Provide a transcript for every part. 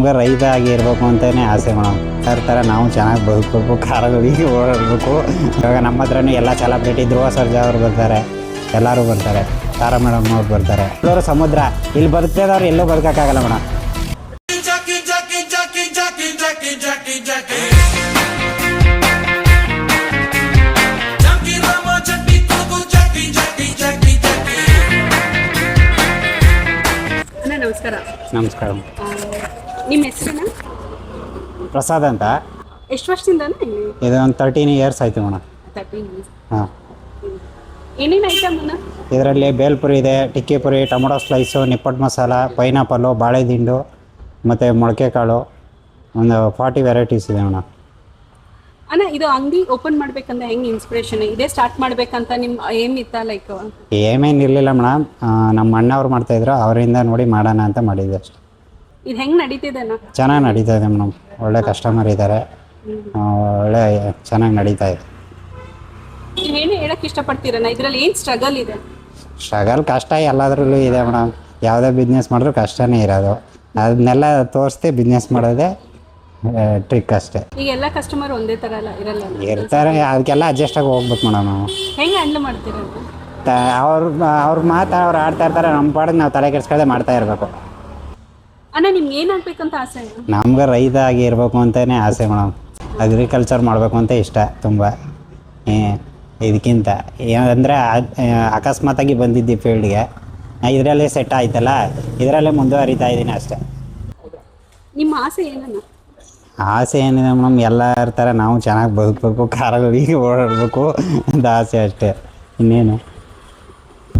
ನಮ್ಗೆ ರೈತ ಆಗಿರ್ಬೇಕು ಅಂತಲೇ ಆಸೆ ಮೇಡಮ್. ಥರ ನಾವು ಚೆನ್ನಾಗಿ ಬದುಕಬೇಕು, ಕಾರುಗಳಿಗೆ ಓಡಾಡಬೇಕು. ಇವಾಗ ನಮ್ಮ ಹತ್ರನೂ ಎಲ್ಲ ಸೆಲೆಬ್ರಿಟಿ ಧ್ರುವ ಸರ್ಜಾ ಅವ್ರು ಬರ್ತಾರೆ, ಎಲ್ಲರೂ ಬರ್ತಾರೆ, ತಾರಾ ಮೇಡಮ್ ಅವ್ರು ಬರ್ತಾರೆ. ಎಲ್ಲರೂ ಸಮುದ್ರ ಇಲ್ಲಿ ಬದುಕ್ತಿದ್ದವ್ರು ಎಲ್ಲೂ ಬದುಕೋಕ್ಕಾಗಲ್ಲ ಮೇಡಮ್. ನಮಸ್ಕಾರ. ನಮಸ್ಕಾರ. ನಿಮ್ಮ ಹೆಸರೇನ? ಪ್ರಸಾದ್ ಅಂತ. ಎಷ್ಟು ವರ್ಷದಿಂದ ಇದು ಒಂದು 13 ಇಯರ್ಸ್ ಆಯಿತು ಮೇಡಮ್. 13 ಇಯರ್ಸ್. ಹಾಂ. ಏನೇನು ಐಟಮ್ ಇದರಲ್ಲಿ ಬೇಲ್ಪುರಿ ಇದೆ, ಟಿಕ್ಕಿ ಪುರಿ, ಟೊಮೊಟೊ ಸ್ಲೈಸು, ನಿಪ್ಪಟ್ಟು ಮಸಾಲ, ಪೈನಾಪಲ್ಲು, ಬಾಳೆದಿಂಡು ಮತ್ತು ಮೊಳಕೆ ಕಾಳು, ಒಂದು 40 ವೆರೈಟೀಸ್ ಇದೆ ಮೇಡಮ್. ಅಣ್ಣ, ಇದು ಅಂಗಡಿ ಓಪನ್ ಮಾಡ್ಬೇಕಂದ್ರೆ ಹೆಂಗೆ ಇನ್ಸ್ಪಿರೇಷನ್ ಇದೇ ಸ್ಟಾರ್ಟ್ ಮಾಡ್ಬೇಕಂತ ನಿಮ್ಮ ಏಮ್ ಇತ್ತ? ಲೈಕ್ ಏಮೇನು ಇರಲಿಲ್ಲ ಮೇಡಮ್, ನಮ್ಮ ಅಣ್ಣವ್ರು ಮಾಡ್ತಾಯಿದ್ರು, ಅವರಿಂದ ನೋಡಿ ಮಾಡೋಣ ಅಂತ ಮಾಡಿದ್ದೆ ಅಷ್ಟೆ. ಇದು ಹೆಂಗೆ ನಡೀತಿದೆ ಅಣ್ಣ? ಚೆನ್ನಾಗಿ ನಡೀತಾ ಇದೆ ಮೇಡಮ್. ಒಳ್ಳೆ ಕಸ್ಟಮರ್ ಇದ್ದಾರೆ, ಒಳ್ಳೆ ಚೆನ್ನಾಗಿ ನಡೀತಾ ಇದೆ. ನೀವೇನು ಹೇಳಕ್ಕೆ ಇಷ್ಟಪಡ್ತೀರಣ್ಣ? ಇದರಲ್ಲಿ ಏನು ಸ್ಟ್ರಗಲ್ ಇದೆ? ಸ್ಟ್ರಗಲ್ ಕಷ್ಟ ಎಲ್ಲದರಲ್ಲೂ ಇದೆ ಮೇಡಮ್. ಯಾವುದೇ ಬಿಸ್ನೆಸ್ ಮಾಡಿದ್ರು ಕಷ್ಟನೇ ಇರೋದು. ಅದನ್ನೆಲ್ಲ ತೋರಿಸ್ದೆ ಬಿಸ್ನೆಸ್ ಮಾಡೋದೇ ಟ್ರಿಕ್ ಅಷ್ಟೇ. ಈಗ ಎಲ್ಲ ಕಸ್ಟಮರ್ ಒಂದೇ ಥರ ಇರಲ್ಲ, ಇರ್ತಾರೆ, ಅದಕ್ಕೆಲ್ಲ ಅಡ್ಜಸ್ಟ್ ಆಗಿ ಹೋಗ್ಬೇಕು ಮೇಡಮ್. ನಾವು ಹೆಂಗೆ ಹ್ಯಾಂಡಲ್ ಮಾಡ್ತೀರ? ಅವ್ರ ಮಾತು ಅವ್ರು ಆಡ್ತಾ ಇರ್ತಾರೆ, ನಮ್ಮ ಪಾಡಿಗೆ ನಾವು ತಲೆ ಕೆಡ್ಸ್ಕೊಳ್ಳದೆ ಮಾಡ್ತಾ ಇರಬೇಕು. ಅಣ್ಣ, ನಿಮ್ಗೆ ಏನು ಆಗ್ಬೇಕಂತ ಆಸೆ? ನಮ್ಗೆ ರೈತ ಆಗಿರ್ಬೇಕು ಅಂತಲೇ ಆಸೆ ಮೇಡಮ್. ಅಗ್ರಿಕಲ್ಚರ್ ಮಾಡಬೇಕು ಅಂತ ಇಷ್ಟ ತುಂಬ. ಇದಕ್ಕಿಂತ ಏನಂದರೆ ಅಕಸ್ಮಾತಾಗಿ ಬಂದಿದ್ದು ಫೀಲ್ಡ್ಗೆ, ಇದರಲ್ಲೇ ಸೆಟ್ ಆಯ್ತಲ್ಲ, ಇದರಲ್ಲೇ ಮುಂದುವರಿತಾ ಇದ್ದೀನಿ ಅಷ್ಟೇ. ನಿಮ್ಮ ಆಸೆ ಏನಣ್ಣ? ಆಸೆ ಏನಿದೆ ಮೇಡಮ್, ಎಲ್ಲರ ಥರ ನಾವು ಚೆನ್ನಾಗಿ ಬದುಕಬೇಕು, ಕಾರುಗಳಿಗೆ ಓಡಾಡಬೇಕು ಅಂತ ಆಸೆ ಅಷ್ಟೇ, ಇನ್ನೇನು.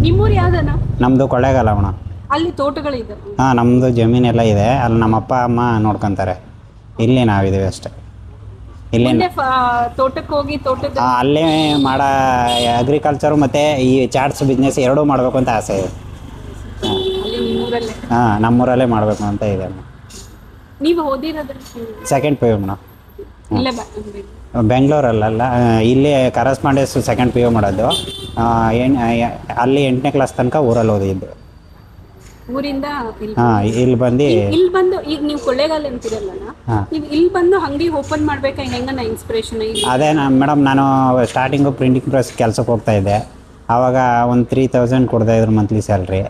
ನಿಮ್ಮೂರು ಯಾವುದಣ್ಣ? ನಮ್ಮದು ಕೊಳ್ಳೇಗಾಲ ಮೇಡಮ್. ಅಲ್ಲಿ ತೋಟಗಳಿದೆ? ಹಾಂ, ನಮ್ಮದು ಜಮೀನೆಲ್ಲ ಇದೆ. ಅಲ್ಲಿ ನಮ್ಮ ಅಪ್ಪ ಅಮ್ಮ ನೋಡ್ಕೊತಾರೆ. ಇಲ್ಲಿ ನಾವಿದ್ದೀವಿ ಅಷ್ಟೇ. ಇಲ್ಲಿ ತೋಟಕ್ಕೆ ಹೋಗಿ ತೋಟದ ಅಲ್ಲೇ ಮಾಡೋ ಅಗ್ರಿಕಲ್ಚರು ಮತ್ತು ಈ ಚಾಟ್ಸ್ ಬಿಸ್ನೆಸ್ ಎರಡೂ ಮಾಡಬೇಕು ಅಂತ ಆಸೆ ಇದೆ. ಹಾಂ, ನಮ್ಮೂರಲ್ಲೇ ಮಾಡಬೇಕು ಅಂತ ಇದೆ ಮೇಡಮ್. ನೀವು ಓದಿರೋದು? Second P U madam. ಇಲ್ಲೇ ಬೆಂಗಳೂರಲ್ಲ, ಇಲ್ಲಿ ಕರಸ್ಪಾಂಡೆನ್ಸ್ ಸೆಕೆಂಡ್ ಪಿ ಯು ಮಾಡೋದು. ಅಲ್ಲಿ 8ನೇ ಕ್ಲಾಸ್ ತನಕ ಊರಲ್ಲಿ ಓದಿದ್ದು. ಊರಿಂದ ಹಾಂ, ಇಲ್ಲಿ ಬಂದು ಈಗ ನೀವು ಕೊಳ್ಳೇಗಾಲ ಅಂತೀರಲ್ಲ, ನೀವು ಇಲ್ಲಿ ಬಂದು ಅಂಗಡಿ ಓಪನ್ ಮಾಡ್ಬೇಕಾ? ಹೆಂಗನ ಇನ್ಸ್ಪಿರೇಷನ್? ಅದೇ ಮೇಡಮ್, ನಾನು ಸ್ಟಾರ್ಟಿಂಗು ಪ್ರಿಂಟಿಂಗ್ ಪ್ರೆಸ್ ಕೆಲಸಕ್ಕೆ ಹೋಗ್ತಾ ಇದ್ದೆ. ಆವಾಗ ಒಂದು 3000 ಕೊಡ್ತಾಯಿದ್ರು ಮಂತ್ಲಿ ಸ್ಯಾಲ್ರಿ.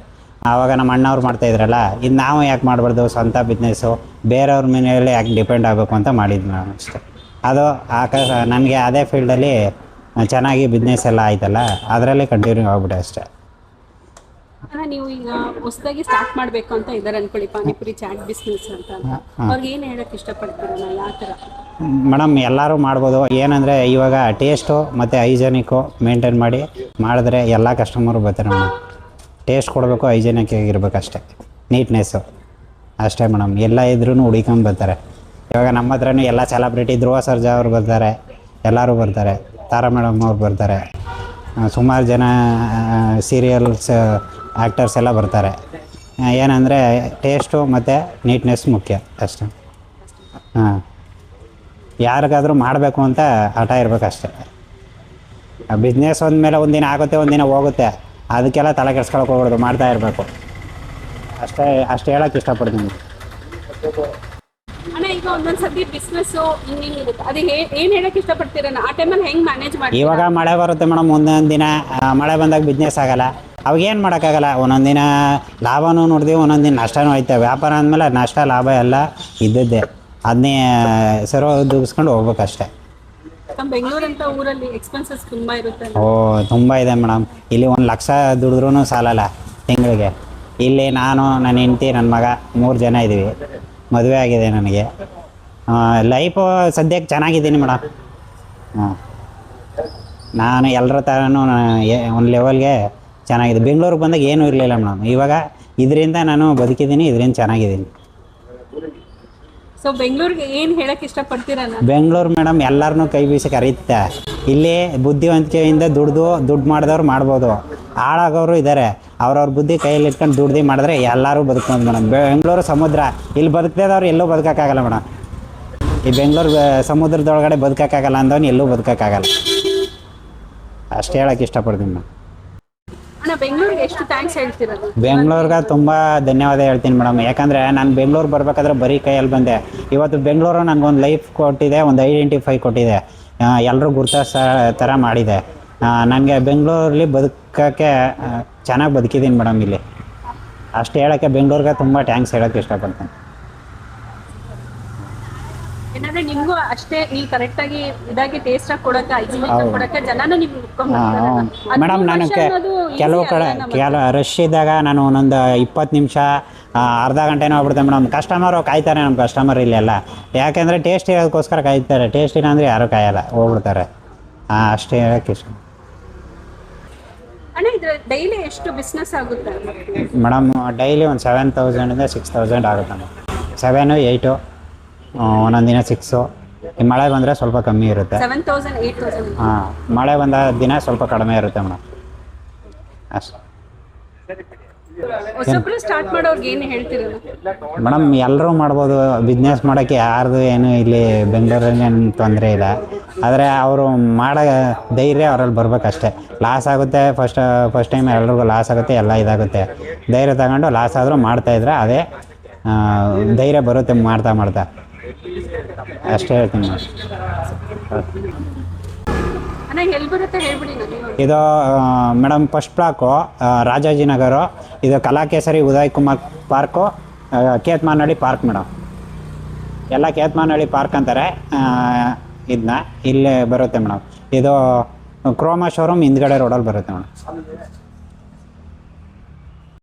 ಆವಾಗ ನಮ್ಮ ಅಣ್ಣವ್ರು ಮಾಡ್ತಾಯಿದ್ರಲ್ಲ, ಇದು ನಾವು ಯಾಕೆ ಮಾಡಬಾರ್ದು, ಸ್ವಂತ ಬಿಸ್ನೆಸ್ಸು, ಬೇರೆಯವ್ರ ಮೇಲೆ ಯಾಕೆ ಡಿಪೆಂಡ್ ಆಗಬೇಕು ಅಂತ ಮಾಡಿದ್ದು ನಾನು ಅಷ್ಟೇ. ಅದು ನನಗೆ ಅದೇ ಫೀಲ್ಡಲ್ಲಿ ಚೆನ್ನಾಗಿ ಬಿಸ್ನೆಸ್ ಎಲ್ಲ ಆಯ್ತಲ್ಲ, ಅದರಲ್ಲೇ ಕಂಟಿನ್ಯೂ ಆಗಿಬಿಟ್ಟೆ ಅಷ್ಟೇ. ನೀವು ಈಗ ಹೊಸದಾಗಿ ಸ್ಟಾರ್ಟ್ ಮಾಡಬೇಕು ಅಂತ ಇದ್ದಾರೆ ಅನ್ಕೊಳ್ಳಿ, ಪಾನಿಪುರಿ ಚಾಟ್ ಬಿಸ್ನೆಸ್ ಅಂತ, ಅವ್ರಿಗೆ ಏನು ಹೇಳಕ್ಕೆ ಇಷ್ಟಪಡ್ತೀರಣ್ಣ? ಯಾವ ಥರ? ಮೇಡಮ್, ಎಲ್ಲರೂ ಮಾಡ್ಬೋದು. ಏನಂದರೆ ಇವಾಗ ಟೇಸ್ಟು ಮತ್ತು ಹೈಜೆನಿಕ್ಕು ಮೇಂಟೈನ್ ಮಾಡಿ ಮಾಡಿದ್ರೆ ಎಲ್ಲ ಕಸ್ಟಮರು ಬರ್ತಾರೆ ಮೇಡಮ್. ಟೇಸ್ಟ್ ಕೊಡಬೇಕು, ಹೈಜೆನಿಕ್ ಆಗಿರ್ಬೇಕು ಅಷ್ಟೇ, ನೀಟ್ನೆಸ್ಸು ಅಷ್ಟೇ ಮೇಡಮ್. ಎಲ್ಲ ಇದ್ರೂ ಹುಡುಕೊಂಡು ಬರ್ತಾರೆ. ಇವಾಗ ನಮ್ಮ ಹತ್ರನೂ ಎಲ್ಲ ಸೆಲೆಬ್ರಿಟಿ ಧ್ರುವ ಸರ್ಜಾ ಅವ್ರು ಬರ್ತಾರೆ, ಎಲ್ಲರೂ ಬರ್ತಾರೆ, ತಾರಾ ಮೇಡಮ್ ಅವ್ರು ಬರ್ತಾರೆ, ಸುಮಾರು ಜನ ಸೀರಿಯಲ್ಸ್ ಆ್ಯಕ್ಟರ್ಸ್ ಎಲ್ಲ ಬರ್ತಾರೆ. ಏನಂದರೆ ಟೇಸ್ಟು ಮತ್ತು ನೀಟ್ನೆಸ್ ಮುಖ್ಯ ಅಷ್ಟೇ. ಹಾಂ, ಯಾರಿಗಾದರೂ ಮಾಡಬೇಕು ಅಂತ ಹಠ ಇರಬೇಕಷ್ಟೆ. ಬಿಸ್ನೆಸ್ ಒಂದಮೇಲೆ ಒಂದಿನ ಆಗುತ್ತೆ, ಒಂದಿನ ಹೋಗುತ್ತೆ, ಅದಕ್ಕೆಲ್ಲ ತಲೆ ಕೆಡ್ಸ್ಕೊಳಕ್ಕೆ ಹೋಗ್ಬಾರ್ದು, ಮಾಡ್ತಾ ಇರಬೇಕು ಅಷ್ಟೇ ಹೇಳೋಕ್ಕೆ ಇಷ್ಟಪಡ್ತೀನಿ. ಅಣ್ಣ, ಈಗ ಒಂದೊಂದ್ಸತಿ ಬಿಸ್ನೆಸ್ಸು ಹಿಂಗಿರುತ್ತೆ, ಅದು ಏನು ಹೇಳಕ್ಕೆ ಇಷ್ಟಪಡ್ತೀರಣ್ಣ? ಆ ಟೈಮಲ್ಲಿ ಹೆಂಗೆ ಮ್ಯಾನೇಜ್ ಮಾಡಿ? ಇವಾಗ ಮಳೆ ಬರುತ್ತೆ ಮೇಡಮ್, ಒಂದೊಂದು ದಿನ ಮಳೆ ಬಂದಾಗ ಬಿಸ್ನೆಸ್ ಆಗಲ್ಲ, ಅವಾಗ ಏನು ಮಾಡೋಕ್ಕಾಗಲ್ಲ. ಒಂದೊಂದು ದಿನ ಲಾಭನೂ ನೋಡ್ತೀವಿ, ಒಂದೊಂದು ದಿನ ನಷ್ಟನೂ ಐತೆ. ವ್ಯಾಪಾರ ಅಂದಮೇಲೆ ನಷ್ಟ ಲಾಭ ಎಲ್ಲ ಇದ್ದದ್ದೇ, ಅದನ್ನೇ ದುಗಿಸ್ಕೊಂಡು ಹೋಗ್ಬೇಕಷ್ಟೆ. ಬೆಂಗಳೂರಂತ ಊರಲ್ಲಿ ಎಕ್ಸ್ಪೆನ್ಸಸ್ ತುಂಬ ಇರುತ್ತೆ. ತುಂಬ ಇದೆ ಮೇಡಮ್. ಇಲ್ಲಿ 1 ಲಕ್ಷ ದುಡಿದ್ರೂ ಸಾಲಲ್ಲ ತಿಂಗಳಿಗೆ. ಇಲ್ಲಿ ನಾನು, ನನ್ನ ಹೆಂಡತಿ, ನನ್ನ ಮಗ 3 ಜನ ಇದ್ದೀವಿ. ಮದುವೆ ಆಗಿದೆ ನನಗೆ. ಲೈಫು ಸದ್ಯಕ್ಕೆ ಚೆನ್ನಾಗಿದ್ದೀನಿ ಮೇಡಮ್. ಹಾಂ, ನಾನು ಎಲ್ಲರ ಥರನೂ ಒಂದು ಲೆವೆಲ್ಗೆ ಚೆನ್ನಾಗಿದೆ. ಬೆಂಗಳೂರಿಗೆ ಬಂದಾಗ ಏನೂ ಇರಲಿಲ್ಲ ಮೇಡಮ್. ಇವಾಗ ಇದರಿಂದ ನಾನು ಬದುಕಿದ್ದೀನಿ, ಇದರಿಂದ ಚೆನ್ನಾಗಿದ್ದೀನಿ. ಸೊ ಬೆಂಗಳೂರಿಗೆ ಏನು ಹೇಳಕ್ಕೆ ಇಷ್ಟಪಡ್ತೀರಣ್ಣ? ಬೆಂಗಳೂರು ಮೇಡಮ್ ಎಲ್ಲರನ್ನೂ ಕೈ ಬೀಸಿ ಕರೀತೆ. ಇಲ್ಲಿ ಬುದ್ಧಿವಂತಿಕೆಯಿಂದ ದುಡ್ಡು ಮಾಡಿದವ್ರು ಮಾಡ್ಬೋದು, ಹಾಳಾಗೋರು ಇದ್ದಾರೆ. ಅವ್ರವ್ರ ಬುದ್ಧಿ ಕೈಯಲ್ಲಿ ಇಟ್ಕೊಂಡು ದುಡ್ದು ಮಾಡಿದ್ರೆ ಎಲ್ಲರೂ ಬದುಕ್ಬೋದು ಮೇಡಮ್. ಬೆಂಗಳೂರು ಸಮುದ್ರ, ಇಲ್ಲಿ ಬದುಕ್ತಿದ್ದವ್ರು ಎಲ್ಲೂ ಬದುಕೋಕ್ಕಾಗಲ್ಲ ಮೇಡಮ್. ಈ ಬೆಂಗಳೂರು ಸಮುದ್ರದೊಳಗಡೆ ಬದುಕೋಕ್ಕಾಗಲ್ಲ ಅಂದವನು ಎಲ್ಲೂ ಬದುಕೋಕ್ಕಾಗಲ್ಲ. ಅಷ್ಟೇ ಹೇಳೋಕ್ಕೆ ಇಷ್ಟಪಡ್ತೀನಿ ಮೇಡಮ್. ಅಣ್ಣ, ಬೆಂಗಳೂರಿಗೆ ಎಷ್ಟು ಥ್ಯಾಂಕ್ಸ್ ಹೇಳ್ತಿರೋದು? ಬೆಂಗಳೂರಿಗೆ ತುಂಬ ಧನ್ಯವಾದ ಹೇಳ್ತೀನಿ ಮೇಡಮ್. ಯಾಕಂದರೆ ನಾನು ಬೆಂಗಳೂರು ಬರಬೇಕಾದ್ರೆ ಬರೀ ಕೈಯಲ್ಲಿ ಬಂದೆ. ಇವತ್ತು ಬೆಂಗಳೂರು ನನಗೊಂದು ಲೈಫ್ ಕೊಟ್ಟಿದೆ, ಒಂದು ಐಡೆಂಟಿಫೈ ಕೊಟ್ಟಿದೆ, ಎಲ್ಲರೂ ಗುರ್ತಿಸೋ ಥರ ಮಾಡಿದೆ. ನನಗೆ ಬೆಂಗಳೂರಲ್ಲಿ ಬದುಕೋಕ್ಕೆ ಚೆನ್ನಾಗಿ ಬದುಕಿದ್ದೀನಿ ಮೇಡಮ್. ಇಲ್ಲಿ ಅಷ್ಟು ಹೇಳೋಕ್ಕೆ ಬೆಂಗಳೂರಿಗೆ ತುಂಬ ಥ್ಯಾಂಕ್ಸ್ ಹೇಳೋಕ್ಕೆ ಇಷ್ಟಪಡ್ತೀನಿ. ಏನಂದ್ರೆ ನಿಮ್ಗೂ ಅಷ್ಟೇ ನೀವು ಕರೆಕ್ಟಾಗಿ ಇದಾಗಿ ಟೇಸ್ಟಾಗಿ ಕೊಡೋಕೆ, ಹೈಜಿನಿಕ್ ಕೊಡೋಕೆ ಜನನ ನೀವು ಮೇಡಮ್, ನಾನು ಕೆಲವು ಕಡೆ ರಶ್ ಇದ್ದಾಗ ನಾನು ಒಂದೊಂದು 20 ನಿಮಿಷ ಅರ್ಧ ಗಂಟೆನೂ ಆಗ್ಬಿಡುತ್ತೆ ಮೇಡಮ್. ಕಸ್ಟಮರು ಕಾಯ್ತಾರೆ, ನಮ್ಮ ಕಸ್ಟಮರ್ ಇಲ್ಲೆಲ್ಲ. ಯಾಕೆಂದರೆ ಟೇಸ್ಟ್ ಇರೋದಕ್ಕೋಸ್ಕರ ಕಾಯ್ತಾರೆ. ಟೇಸ್ಟ್ ಇಲ್ಲ ಅಂದರೆ ಯಾರೂ ಕಾಯಲ್ಲ, ಹೋಗ್ಬಿಡ್ತಾರೆ. ಅಷ್ಟೇ ಹೇಳೋಕ್ಕೆ ಇಷ್ಟ. ಅಣ್ಣ, ಇದು ಡೈಲಿ ಎಷ್ಟು ಬಿಸ್ನೆಸ್ ಆಗುತ್ತೆ ಮೇಡಮ್? ಡೈಲಿ ಒಂದು 7,000 6,000 ಆಗುತ್ತೆ ಮೇಡಮ್. 7 8 ಒಂದೊಂದು ದಿನ 6. ಈ ಮಳೆ ಬಂದರೆ ಸ್ವಲ್ಪ ಕಮ್ಮಿ ಇರುತ್ತೆ. 7,000 8,000. ಹಾಂ, ಮಳೆ ಬಂದ ದಿನ ಸ್ವಲ್ಪ ಕಡಿಮೆ ಇರುತ್ತೆ ಮೇಡಮ್. ಅಷ್ಟೇ ಹೊಸಬ್ರು ಸ್ಟಾರ್ಟ್ ಮಾಡೋರ್ಗೆ ಏನು ಹೇಳ್ತಿರಲ್ಲ ಮೇಡಮ್? ಎಲ್ಲರೂ ಮಾಡ್ಬೋದು ಬಿಸ್ನೆಸ್ ಮಾಡೋಕ್ಕೆ, ಯಾರ್ದು ಏನು ಇಲ್ಲಿ ಬೆಂಗಳೂರಲ್ಲಿ ಏನು ತೊಂದರೆ ಇಲ್ಲ. ಆದರೆ ಅವರು ಮಾಡೋ ಧೈರ್ಯ ಅವರಲ್ಲಿ ಬರ್ಬೇಕಷ್ಟೇ. ಲಾಸ್ ಆಗುತ್ತೆ, ಫಸ್ಟ್ ಟೈಮ್ ಎಲ್ರಿಗೂ ಲಾಸ್ ಆಗುತ್ತೆ, ಎಲ್ಲ ಇದಾಗುತ್ತೆ. ಧೈರ್ಯ ತಗೊಂಡು ಲಾಸ್ ಆದರೂ ಮಾಡ್ತಾಯಿದ್ರೆ ಅದೇ ಧೈರ್ಯ ಬರುತ್ತೆ ಮಾಡ್ತಾ ಅಷ್ಟೇ ಹೇಳ್ತೀನಿ ಮೇಡಮ್. ಅಣ್ಣ, ಎಲ್ಲಿ ಬರುತ್ತೆ ಹೇಳ್ಬಿಡಿ ನನಗೆ. ಇದು ಮೇಡಮ್ ಫಸ್ಟ್ ಬ್ಲಾಕು ರಾಜಾಜಿನಗರ. ಇದು Kalakesari Uday Kumar park, Ketmanahalli park madam. ಎಲ್ಲ ಕೇತ್ಮಾನಹಳ್ಳಿ ಪಾರ್ಕ್ ಅಂತಾರೆ ಇದನ್ನ. ಇಲ್ಲೇ ಬರುತ್ತೆ ಮೇಡಮ್. ಇದು ಕ್ರೋಮಾ ಶೋರೂಮ್ ಹಿಂದ್ಗಡೆ ರೋಡಲ್ಲಿ ಬರುತ್ತೆ ಮೇಡಮ್.